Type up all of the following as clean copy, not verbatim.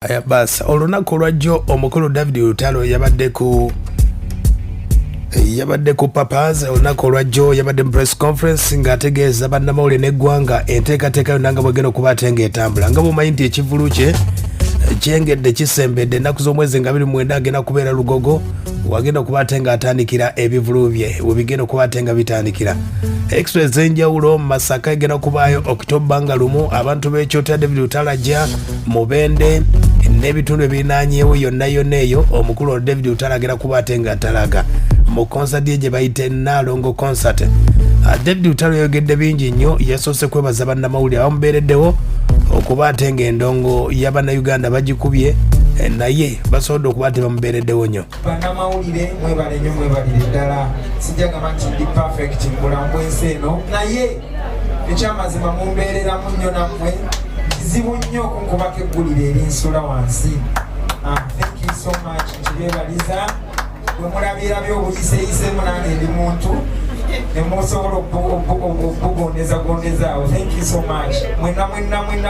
Aya basa olunaku lwajjo omukulu David Lutalo yabadde ku Papa's olunaku lwajjo yabadde mu press conference ng'ategeeza bannamawulire n'eggwanga enteekateeka yonna nga bwegenda okuba ate ng'etambula nga bumanyi nti ekivulu kye kyengedde kisembedde ennaku z'omwezi nga 29 agenda kubeera Lugogo wagenda okuba ate ng'atandikira ebivulu bye we bigenda okuba ate nga bitandikira express z'enjawulo Masaka egenda okubaayo October nga lumu abantu b'ekyotera David Lutalo ajja Mubende n'ebitundu ebirinaanyeewo yonna eyo omukulu David Lutalo agenda kuba ate nga atalaga mu concert ye gye bayita Nalongo Concert. David Lutalo yayogedde bingi nnyo yasoose kwebaza bannamawulire abamubeereddewo okuba ate ng'endongo y'abannayuganda bagikubye naye basobodde okuba ate bamubeereddewo nnyo. Bannamawulire mwebale nnyo mwebalire ddala sijjagamba nti ndi perfect mu bulamu bw'ensi eno naye ekyamazima mumbeereramu nnyo nammwe kizibu nnyo okunkubako eggulire erinsula wansi. Thank you so much nkibeebaliza bwe mulabira by'obuyiseeyiseemu nange ndi muntu nemusobola okubugondezagondezaawo. Thank you so much mwenna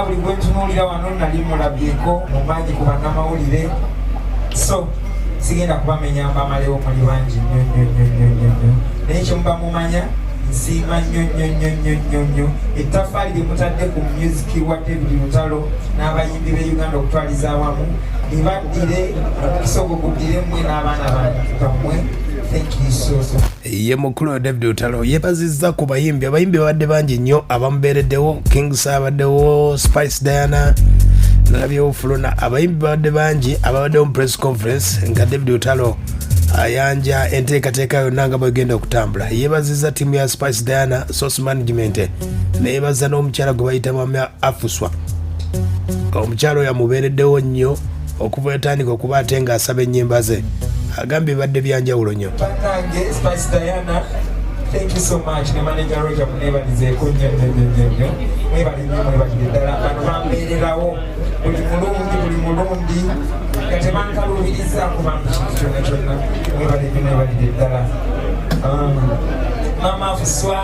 buli gwe ntunuulira wano nali mulabyeko mumanyi ku bannamawulire so sigenda kubamenya mbamalewo muli bangi nnyo naye kyemuba mumanya nsiima nnyo ettaffaali lye mutadde ku music wa David Lutalo n'abayimbi b'e Uganda okutwaliza awamu libaddire omukisa ogwo guddire mmwe n'abaana bammwe. Thank you so. Ye mukulu David Lutalo yeebazizza ku abayimbi babadde bangi nnyo abamubeereddewo Kings abaddewo Spice Diana nalabyewo Fulona abayimbi babadde bangi ababaddewo mu press conference nga David Lutalo ayanja enteekateeka yonna nga bwegenda okutambula. Yeebazizza ttiimu ya Spice Diana Source Management neyeebaza n'omukyala gwe bayita Mama Afuswa omukyala oyo amubeereddewo nnyo okuva etandika okuba ate ng'asaba ennyimba ze agambye badde byanjawulo nnyo. Bannange Spice Diana thank you so much ne manager Roger munebalizeeko nnyo mwebalire ddala bano bambeererawo buli mulundi nga tebankalubiriza kubanga kintu kyonna mwebalire ddala. Mama Afuswa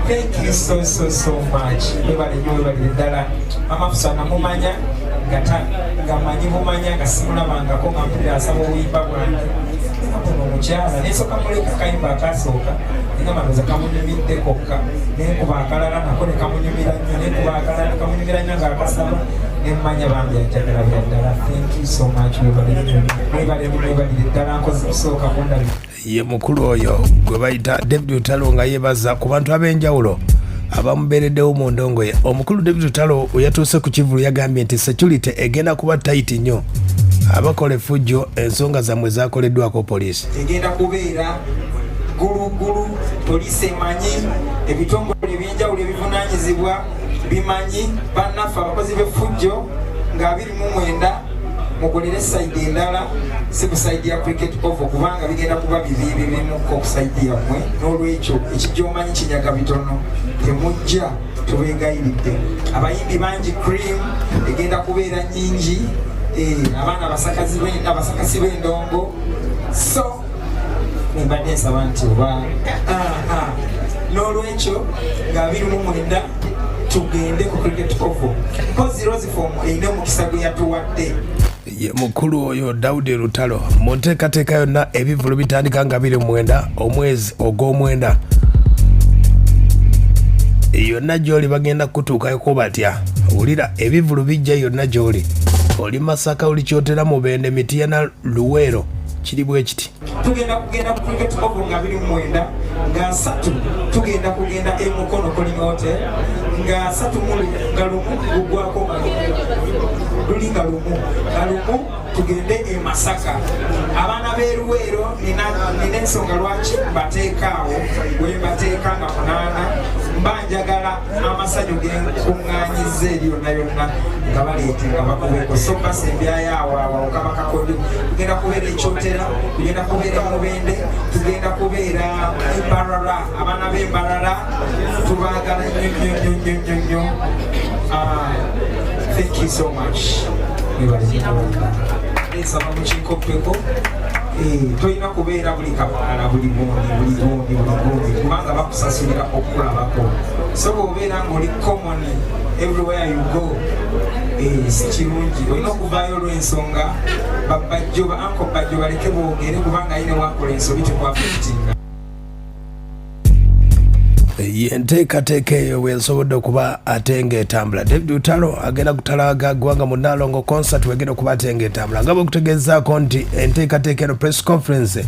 thank you so much mwebalire ddala. Mama Afuswa namumanya nga manyi bumanya nga simulabangako nga mpulira asaba obuyimba bwange ono omukyala nesooka muleka kayimba akasooka nga maloza kamunyumidde kokka nenkuba akalala nako ne kamunyumira nnyo nenkuba akalala kamunyumira nnyo ngaakasaba nemmanya bambi ajagala byaddala. Thank you so much mwebalire ddala nkozi kusooka kundabi. Ye mukulu oyo gwe bayita David Lutalo nga yeebaza ku bantu ab'enjawulo abamubeereddewo mu ndongo ye. Omukulu David Lutalo yatuuse ku kivulu yagambye nti security egenda kuba tight nnyo abakola effujjo ensonga zammwe zakoleddwako poliisi egenda kubeera gulugulu. Poliisi emanyi ebitongole ebyenjawulo ebivunaanyizibwa bimanyi bannaffe abakozi b'effujjo nga 29 mugolere sayidi endala si ku sayidi ya cricket oval kubanga bigenda kuba bibimuko ku sayidi yammwe n'olwekyo ekijjomanyi kinyaga bitono temujja tubeegayiridde. Abayimbi bangi cream egenda kubeera nnyingi abaana abasakasi b'endongo so mbadde nsaba nti oba n'olwekyo nga 29 tugende ku cricket oval kozi roziform erina omukisa gwe yatuwadde. Ye mukulu oyo David Lutalo mu nteekateeka yonna ebivulu bitandika nga 29 omwezi ogw'omwenda yonna gy'oli bagenda kutuukako batya wulira ebivulu bijja yonna gy'oli oli Masaka oli kyotera Mubende Mityana Luweero kiri bwe kiti. Tugenda ku cricket oval nga 29 nga 3 tugenda kugenda Mukono Calling Hotel nga 3 nga lumu gugwako lulinga lumu tugende Masaka. Abaana b'e Luweero nina ensonga lwaki mbateekaawo we mbateeka nga 8 mbanjagala amasanyu genkuŋŋaanyiza eri yonna nga baleetenga bakubeko so basembyayo okaba kakodo. Tugenda kubeera ekyotera tugenda kubeera Mubende tugenda kubeera Embarara. Abaana b'Embarara tubaagala nnyo. Thank you so much. Nsaba mukinkopeko tolina kubeera buli kapaala buli gundi kubanga bakusasulira okukulabako so bw'obeera ng'oli common everywhere you go si kirungi olina okuvaayo olw'ensonga babajjo ba anko bajjo baleke boogere kubanga ayine wakola ensobi tekwafitinga yenteekateeka eyo bwensobodde okuba ate ng'etambula. David Lutalo agenda kutalaga ggwanga mu Nalongo Concert wegenda okuba ate ng'etambula nga bwe kutegeezaako nti enteekateeka eno press conference